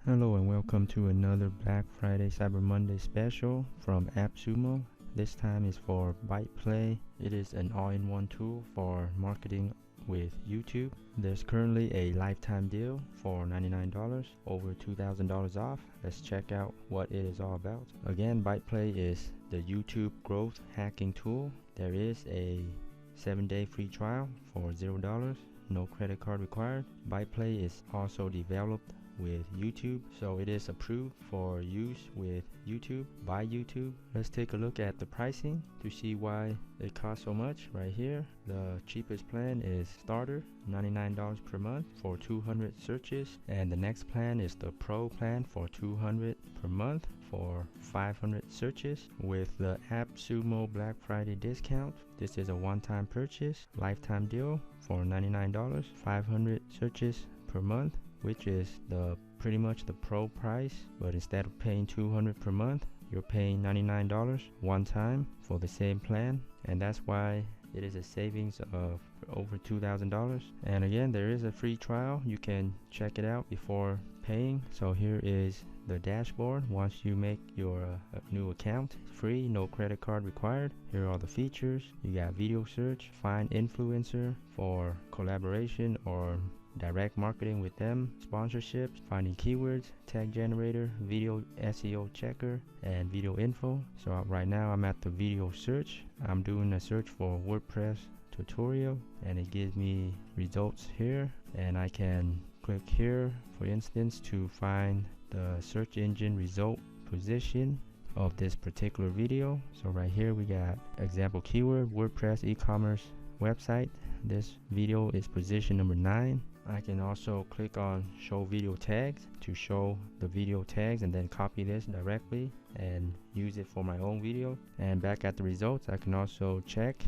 Hello and welcome to another Black Friday Cyber Monday special from AppSumo. This time is for BitePlay. It is an all-in-one tool for marketing with YouTube. There's currently a lifetime deal for $99, over $2,000 off. Let's check out what it is all about. Again, BitePlay is the YouTube growth hacking tool. There is a 7-day free trial for $0. No credit card required. BitePlay is also developed with YouTube, so it is approved for use with YouTube by YouTube. Let's take a look at the pricing to see why it costs so much. Right here, the cheapest plan is starter, $99 per month for 200 searches, and the next plan is the pro plan for $200 per month for 500 searches. With the AppSumo Black Friday discount, this is a one-time purchase, lifetime deal for $99, 500 searches per month, which is pretty much the pro price, but instead of paying $200 per month, you're paying $99 one time for the same plan, and that's why it is a savings of over $2,000. And again, there is a free trial. You can check it out before paying. So here is the dashboard. Once you make your new account, free, no credit card required. Here are all the features. You got video search, find influencer for collaboration or direct marketing with them, sponsorships, finding keywords, tag generator, video SEO checker, and video info. So right now I'm at the video search. I'm doing a search for WordPress tutorial, and it gives me results here, and I can click here, for instance, to find the search engine result position of this particular video. So right here we got example keyword, WordPress e-commerce website. This video is position number 9. I can also click on show video tags to show the video tags, and then copy this directly and use it for my own video. And back at the results, I can also check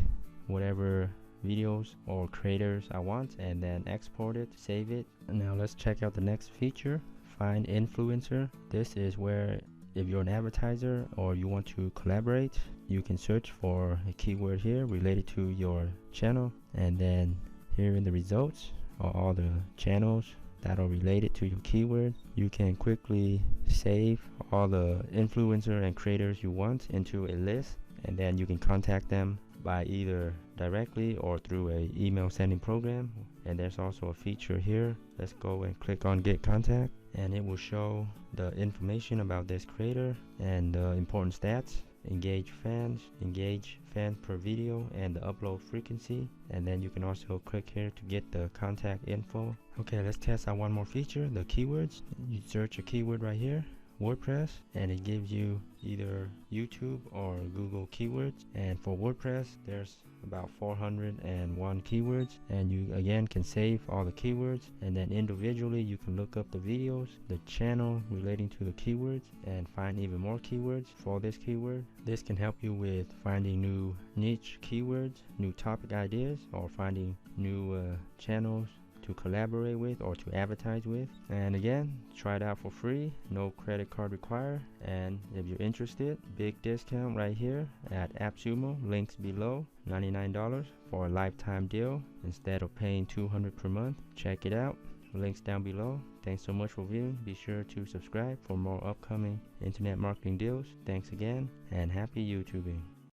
whatever videos or creators I want and then export it, save it. And now let's check out the next feature, find influencer. This is where if you're an advertiser or you want to collaborate, you can search for a keyword here related to your channel, and then here in the results are all the channels that are related to your keyword. You can quickly save all the influencer and creators you want into a list, and then you can contact them by either directly or through a email sending program. And there's also a feature here. Let's go and click on get contact, and it will show the information about this creator and the important stats, engage fans per video, and the upload frequency. And then you can also click here to get the contact info. Okay, let's test out one more feature, the keywords. You search a keyword right here, WordPress, and it gives you either YouTube or Google keywords. And for WordPress, there's about 401 keywords, and you again can save all the keywords, and then individually you can look up the videos, the channel relating to the keywords, and find even more keywords for this keyword. This can help you with finding new niche keywords, new topic ideas, or finding new channels to collaborate with or to advertise with. And again, try it out for free, no credit card required. And if you're interested, big discount right here at AppSumo, links below, $99 for a lifetime deal instead of paying $200 per month. Check it out, links down below. Thanks so much for viewing. Be sure to subscribe for more upcoming internet marketing deals. Thanks again, and happy YouTubing.